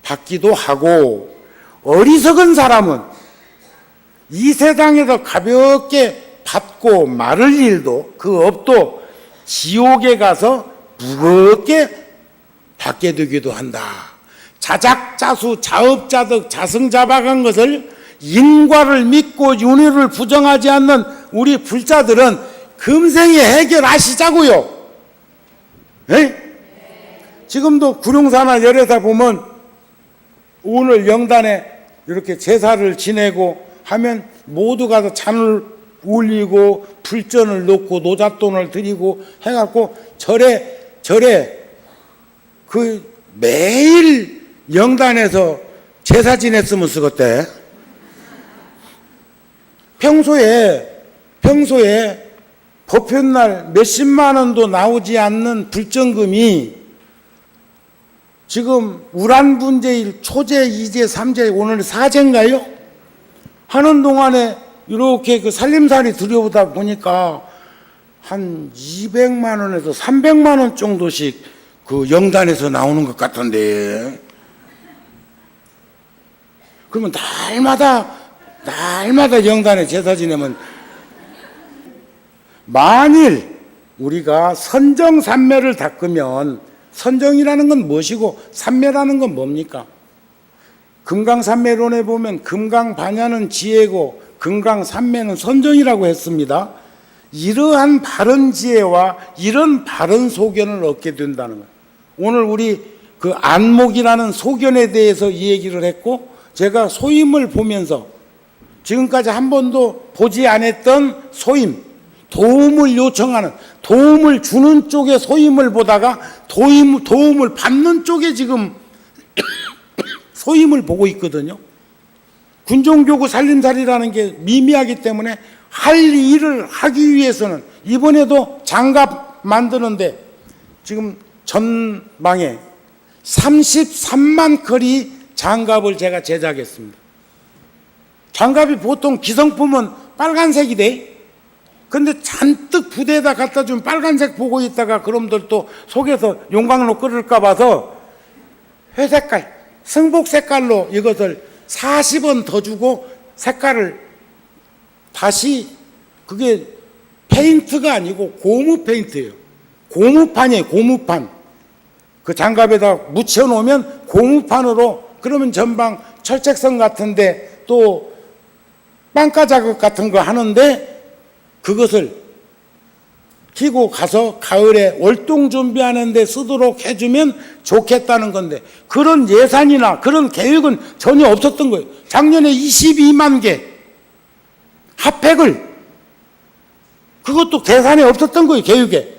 받기도 하고, 어리석은 사람은 이 세상에서 가볍게 받고 마를 일도 그 업도 지옥에 가서 무겁게 받게 되기도 한다. 자작자수 자업자득 자승자박한 것을 인과를 믿고 윤회를 부정하지 않는 우리 불자들은 금생에 해결하시자고요. 에? 지금도 구룡사나 열애사 보면 오늘 영단에 이렇게 제사를 지내고 하면 모두 가서 잔을 올리고 불전을 놓고 노잣돈을 드리고 해갖고 절에 그 매일 영단에서 제사 지냈으면 쓰겄대. 평소에 법회날 몇십만 원도 나오지 않는 불전금이 지금 우란분제일 초제, 이제, 삼제, 오늘 사제인가요? 하는 동안에 이렇게 그 살림살이 들여오다 보니까 한 200만 원에서 300만 원 정도씩 그 영단에서 나오는 것 같은데, 그러면 날마다 영단에 제사 지내면, 만일 우리가 선정산매를 닦으면, 선정이라는 건 무엇이고 산매라는 건 뭡니까? 금강산매론에 보면 금강반야는 지혜고 금강산매는 선정이라고 했습니다. 이러한 바른 지혜와 이런 바른 소견을 얻게 된다는 거예요. 오늘 우리 그 안목이라는 소견에 대해서 이 얘기를 했고, 제가 소임을 보면서 지금까지 한 번도 보지 않았던 소임, 도움을 요청하는, 도움을 주는 쪽의 소임을 보다가 도움을 받는 쪽에 지금 소임을 보고 있거든요. 군종교구 살림살이라는 게 미미하기 때문에 할 일을 하기 위해서는 이번에도 장갑 만드는데 지금 전방에 33만 컬이 장갑을 제가 제작했습니다. 장갑이 보통 기성품은 빨간색이 돼. 근데 잔뜩 부대에다 갖다 주면 빨간색 보고 있다가 그놈들 또 속에서 용광로 끓을까 봐서 회색깔, 승복 색깔로 이것을 40원 더 주고 색깔을 다시, 그게 페인트가 아니고 고무 페인트예요. 고무판이에요. 고무판. 그 장갑에다 묻혀 놓으면 고무판으로, 그러면 전방 철책선 같은데 또 빵가 작업 같은 거 하는데 그것을 키고 가서 가을에 월동 준비하는데 쓰도록 해주면 좋겠다는 건데, 그런 예산이나 그런 계획은 전혀 없었던 거예요. 작년에 22만 개 핫팩을, 그것도 계산에 없었던 거예요. 계획에.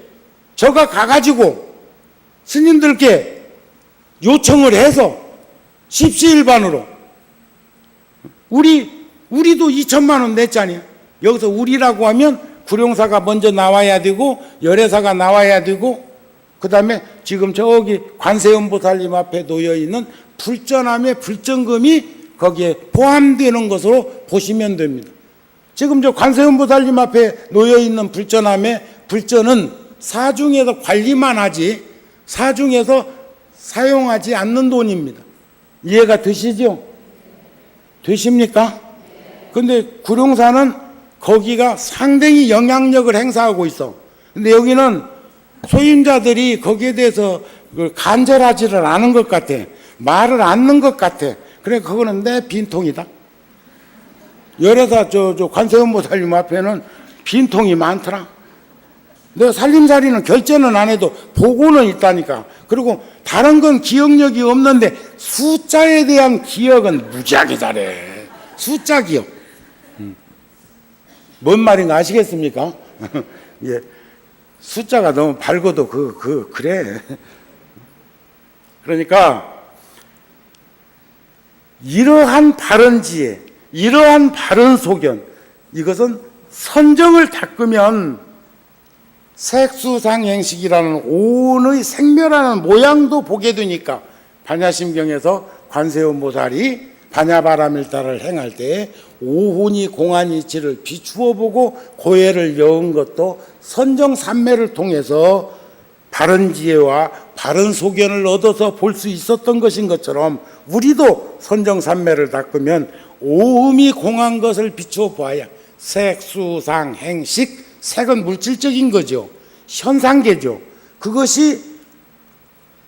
저가 가가지고 스님들께 요청을 해서 십시일반으로 우리도 2천만 원 냈잖아요. 여기서 우리라고 하면 구룡사가 먼저 나와야 되고 열애사가 나와야 되고, 그 다음에 지금 저기 관세음보살님 앞에 놓여 있는 불전함의 불전금이 거기에 포함되는 것으로 보시면 됩니다. 지금 저 관세음보살님 앞에 놓여 있는 불전함의 불전은 사중에서 관리만 하지 사중에서 사용하지 않는 돈입니다. 이해가 되시죠? 되십니까? 근데 구룡사는 거기가 상당히 영향력을 행사하고 있어. 근데 여기는 소임자들이 거기에 대해서 간절하지를 않은 것 같아. 말을 않는 것 같아. 그래, 그거는 내 빈통이다. 열애사 저 관세음보살님 앞에는 빈통이 많더라. 내가 살림살이는 결제는 안 해도 보고는 있다니까. 그리고 다른 건 기억력이 없는데 숫자에 대한 기억은 무지하게 잘해. 숫자 기억. 뭔 말인가 아시겠습니까? 예. 숫자가 너무 밝아도 그래. 그러니까 이러한 바른 지혜, 이러한 바른 소견, 이것은 선정을 닦으면 색수상행식이라는 오온의 생멸하는 모양도 보게 되니까, 반야심경에서 관세음보살이 반야바라밀다를 행할 때 오훈이 공안이치를 비추어 보고 고해를 여은 것도 선정삼매를 통해서 바른 지혜와 바른 소견을 얻어서 볼 수 있었던 것인 것처럼, 우리도 선정삼매를 닦으면 오음이 공한 것을 비추어 보아야 색수상행식, 색은 물질적인 거죠. 현상계죠. 그것이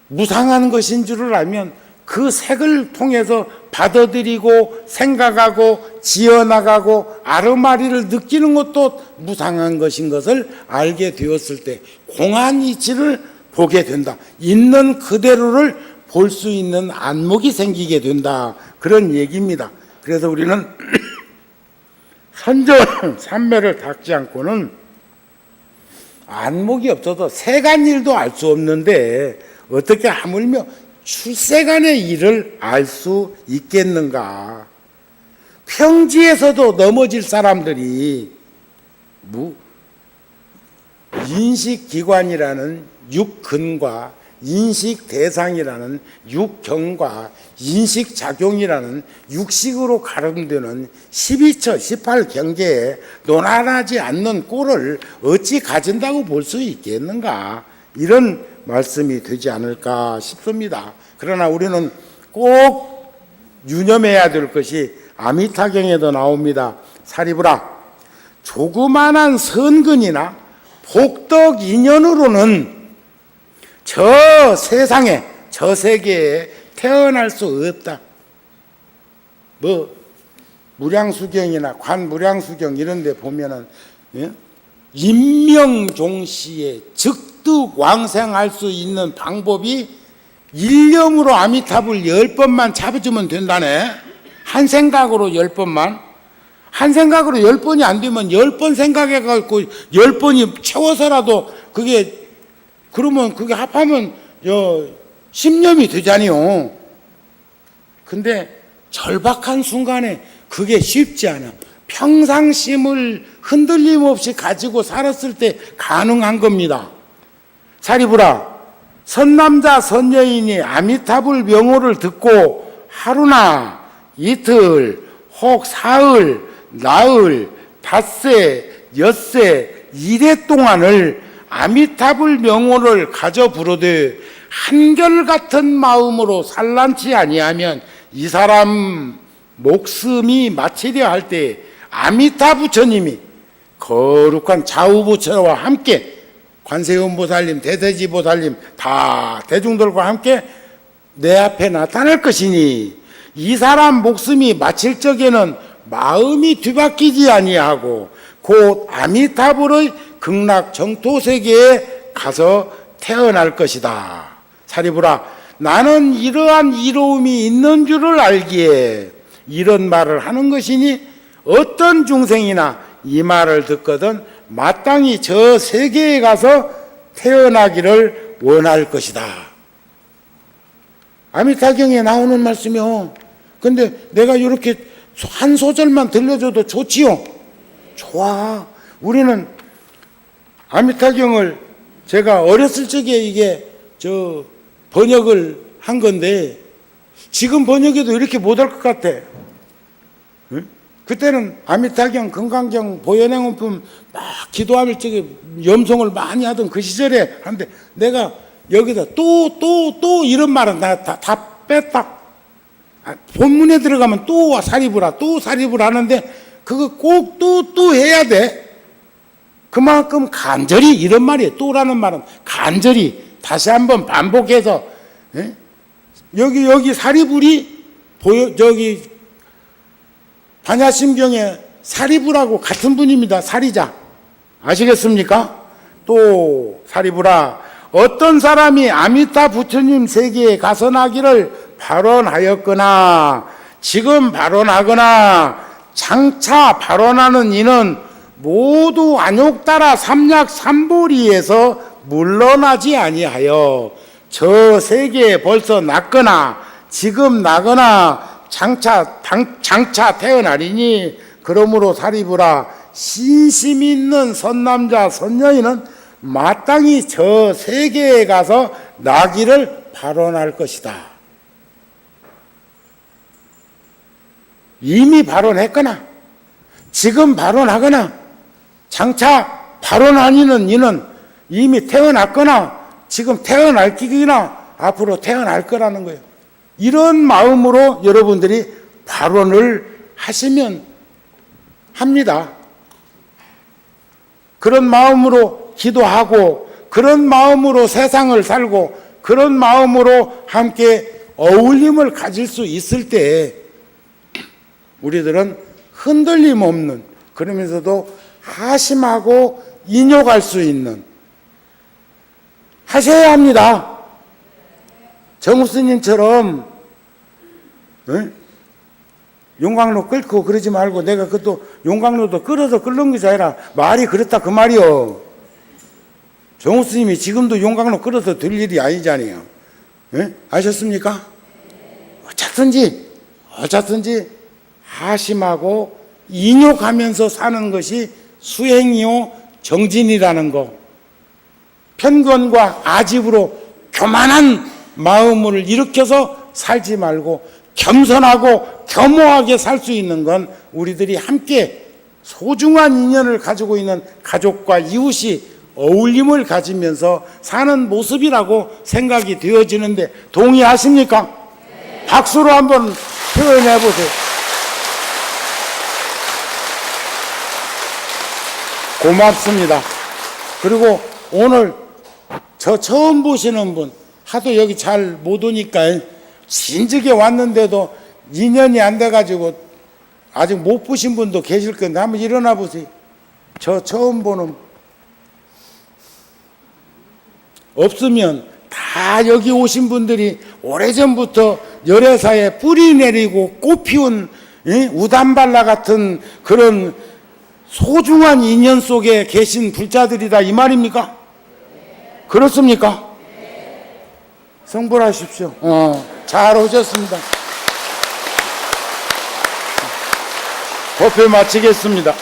무상한 것인 줄을 알면 그 색을 통해서 받아들이고 생각하고 지어나가고 아르마리를 느끼는 것도 무상한 것인 것을 알게 되었을 때 공한 이치를 보게 된다. 있는 그대로를 볼 수 있는 안목이 생기게 된다. 그런 얘기입니다. 그래서 우리는 선정 삼매를 닦지 않고는 안목이 없어서 세간 일도 알 수 없는데 어떻게 하물며 출세간의 일을 알 수 있겠는가. 평지에서도 넘어질 사람들이 인식기관이라는 육근과 인식대상이라는 육경과 인식작용이라는 육식으로 가름되는 12처 18경계에 논하지 않는 꼴을 어찌 가진다고 볼 수 있겠는가, 이런 말씀이 되지 않을까 싶습니다. 그러나 우리는 꼭 유념해야 될 것이 아미타경에도 나옵니다. 사리부라, 조그만한 선근이나 복덕 인연으로는 저 세상에, 저 세계에 태어날 수 없다. 무량수경이나 관무량수경 이런 데 보면은, 예? 임명종시에 즉득 왕생할 수 있는 방법이 일념으로 아미타불 10번만 잡아주면 된다네. 한 생각으로 10번만. 한 생각으로 10번이 안 되면 10번 생각해갖고 10번이 채워서라도 그러면 그게 합하면 10년이 되잖아요. 근데 절박한 순간에 그게 쉽지 않아. 평상심을 흔들림 없이 가지고 살았을 때 가능한 겁니다. 사리부라, 선남자 선여인이 아미타불 명호를 듣고 하루나 이틀 혹 사흘, 나흘, 닷새, 엿새, 이래 동안을 아미타불 명호를 가져 부르되 한결같은 마음으로 산란치 아니하면 이 사람 목숨이 마치려 할 때 아미타 부처님이 거룩한 좌우부처와 함께 관세음보살님, 대대지보살님 다 대중들과 함께 내 앞에 나타날 것이니 이 사람 목숨이 마칠 적에는 마음이 뒤바뀌지 아니하고 곧 아미타불의 극락 정토세계에 가서 태어날 것이다. 사리부라, 나는 이러한 이로움이 있는 줄을 알기에 이런 말을 하는 것이니 어떤 중생이나 이 말을 듣거든 마땅히 저 세계에 가서 태어나기를 원할 것이다. 아미타경에 나오는 말씀이요. 근데 내가 이렇게 한 소절만 들려줘도 좋지요? 좋아. 우리는 아미타경을 제가 어렸을 적에 이게 번역을 한 건데 지금 번역해도 이렇게 못할 것 같아. 응? 그때는 아미타경, 금강경, 보현행원품 막 기도할 적에 염송을 많이 하던 그 시절에 하는데 내가 여기다 또 이런 말은 다 뺐다. 본문에 들어가면 또 사리부라 하는데 그거 꼭 또 해야 돼. 그만큼 간절히 이런 말이에요. 또라는 말은 간절히 다시 한번 반복해서 여기 사리불이 저기 반야심경에 사리불하고 같은 분입니다. 사리자 아시겠습니까? 또 사리불아, 어떤 사람이 아미타 부처님 세계에 가서 나기를 발언하였거나 지금 발언하거나 장차 발언하는 이는 모두 안욕따라 삼략삼보리에서 물러나지 아니하여 저 세계에 벌써 났거나 지금 나거나 장차 태어나리니 그러므로 사리부라, 신심 있는 선남자 선녀인은 마땅히 저 세계에 가서 나기를 발언할 것이다. 이미 발언했거나 지금 발언하거나 장차 발언하는 이는 이미 태어났거나 지금 태어날 기기나 앞으로 태어날 거라는 거예요. 이런 마음으로 여러분들이 발언을 하시면 합니다. 그런 마음으로 기도하고 그런 마음으로 세상을 살고 그런 마음으로 함께 어울림을 가질 수 있을 때 우리들은 흔들림 없는, 그러면서도 하심하고 인욕할 수 있는, 하셔야 합니다. 정우스님처럼 용광로 끓고 그러지 말고, 내가 그것도 용광로도 끓어서 끓는 것이 아니라 말이 그렇다 그 말이요. 정우스님이 지금도 용광로 끓어서 될 일이 아니잖아요. 아셨습니까? 어쨌든지 하심하고 인욕하면서 사는 것이 수행이요 정진이라는 거. 편견과 아집으로 교만한 마음을 일으켜서 살지 말고 겸손하고 겸허하게 살 수 있는 건 우리들이 함께 소중한 인연을 가지고 있는 가족과 이웃이 어울림을 가지면서 사는 모습이라고 생각이 되어지는데 동의하십니까? 네. 박수로 한번 표현해 보세요. 고맙습니다. 그리고 오늘 저 처음 보시는 분, 하도 여기 잘 못 오니까 진즉에 왔는데도 2년이 안 돼가지고 아직 못 보신 분도 계실 건데 한번 일어나 보세요. 저 처음 보는, 없으면 다 여기 오신 분들이 오래전부터 열애사에 뿌리 내리고 꽃 피운 우담발라 같은 그런 소중한 인연 속에 계신 불자들이다 이 말입니까? 그렇습니까? 성불하십시오. 잘 오셨습니다. 법회 마치겠습니다.